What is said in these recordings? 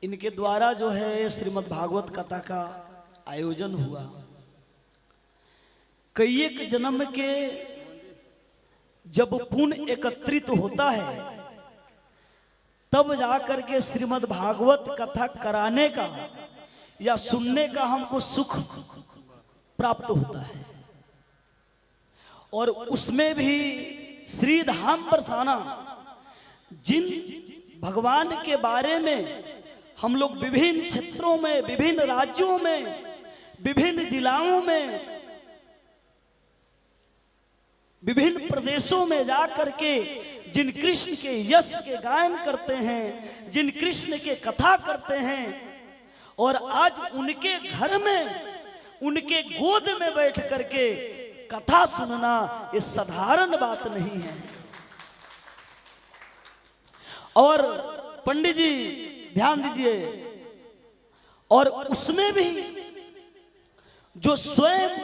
इनके द्वारा जो है श्रीमद् भागवत कथा का आयोजन हुआ। कई एक जन्म के जब पुण्य एकत्रित होता है तब जाकर के श्रीमद् भागवत कथा कराने का या सुनने का हमको सुख प्राप्त होता है। और उसमें भी श्री धाम बरसाना, जिन भगवान के बारे में हम लोग विभिन्न क्षेत्रों में, विभिन्न राज्यों में, विभिन्न जिलाओं में, विभिन्न प्रदेशों में जा करके जिन कृष्ण के यश के गायन करते हैं, जिन कृष्ण के कथा करते हैं, और आज उनके घर में, उनके गोद में बैठ करके कथा सुनना ये साधारण बात नहीं है। और पंडित जी ध्यान दीजिए, और उसमें भी जो स्वयं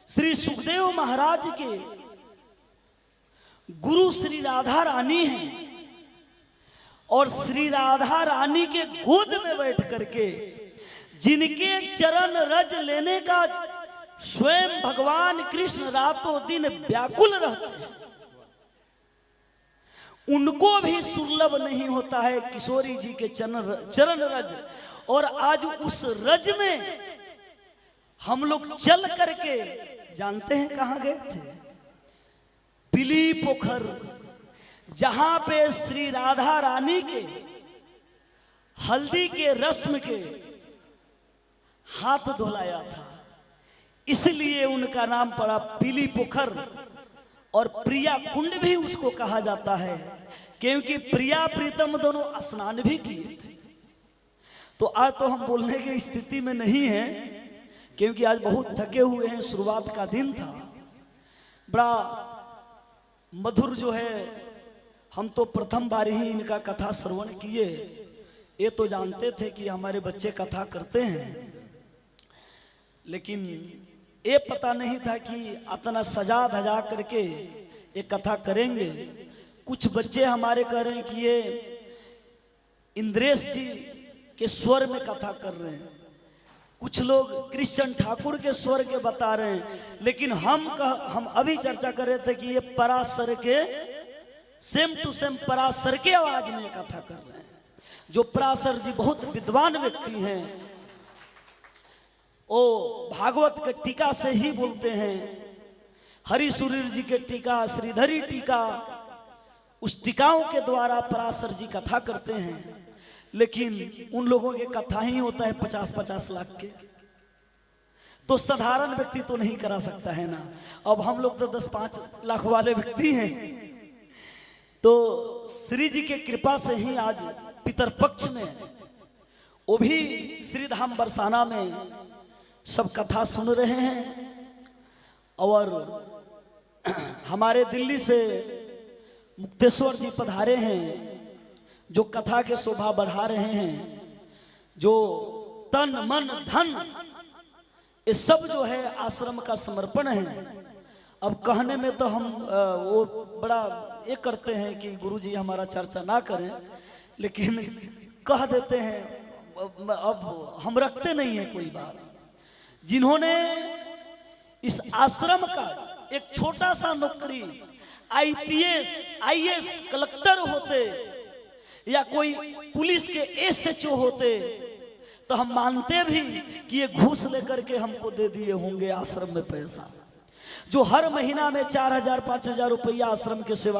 श्री सुखदेव महाराज के गुरु श्री राधा रानी हैं, और श्री राधा रानी के गोद में बैठ करके जिनके चरण रज लेने का स्वयं भगवान कृष्ण रातों दिन व्याकुल रहते हैं, उनको भी सुलभ नहीं होता है किशोरी जी के चरण रज। और आज उस रज में हम लोग चल करके जानते हैं कहां गए थे? पीली पोखर, जहां पे श्री राधा रानी के हल्दी के रस्म के हाथ धुलाया था, इसलिए उनका नाम पड़ा पीली पोखर। और प्रिया कुंड भी उसको कहा जाता है, क्योंकि प्रिया प्रीतम दोनों स्नान भी किए थे। तो आज तो हम बोलने की स्थिति में नहीं है, क्योंकि आज बहुत थके हुए हैं, शुरुआत का दिन था। बड़ा मधुर जो है, हम तो प्रथम बार ही इनका कथा श्रवण किए। ये तो जानते थे कि हमारे बच्चे कथा करते हैं, लेकिन ये पता नहीं था कि इतना सजा धजा करके ये कथा करेंगे। कुछ बच्चे हमारे कह रहे हैं कि ये इंद्रेश जी के स्वर में कथा कर रहे हैं, कुछ लोग कृष्ण ठाकुर के स्वर के बता रहे हैं, लेकिन हम अभी चर्चा कर रहे थे कि ये पराशर के सेम टू सेम पराशर के आवाज में कथा कर रहे हैं। जो पराशर जी बहुत विद्वान व्यक्ति हैं, ओ भागवत के टीका से ही बोलते हैं। हरि सूर्य जी के टीका, श्रीधरी टीका, उस टीकाओं के द्वारा पराशर जी कथा करते हैं। लेकिन उन लोगों के कथा ही होता है 50-50 लाख के, तो साधारण व्यक्ति तो नहीं करा सकता है ना। अब हम लोग तो 10-5 लाख वाले व्यक्ति हैं। तो श्री जी के कृपा से ही आज पितरपक्ष में, वो भी श्री धाम बरसाना में सब कथा सुन रहे हैं। और हमारे दिल्ली से मुक्तेश्वर जी पधारे हैं, जो कथा के शोभा बढ़ा रहे हैं, जो तन मन धन ये सब जो है आश्रम का समर्पण है। अब कहने में तो हम वो बड़ा ये करते हैं कि गुरुजी हमारा चर्चा ना करें, लेकिन कह देते हैं। अब हम रखते नहीं है कोई बात। जिन्होंने इस आश्रम का एक छोटा सा नौकरी, आईपीएस, आईएएस कलेक्टर होते या कोई पुलिस के एसएचओ होते, तो हम मानते भी कि ये घूस लेकर के हमको दे दिए होंगे आश्रम में पैसा। जो हर महीना में 4,000-5,000 रुपया आश्रम के सेवा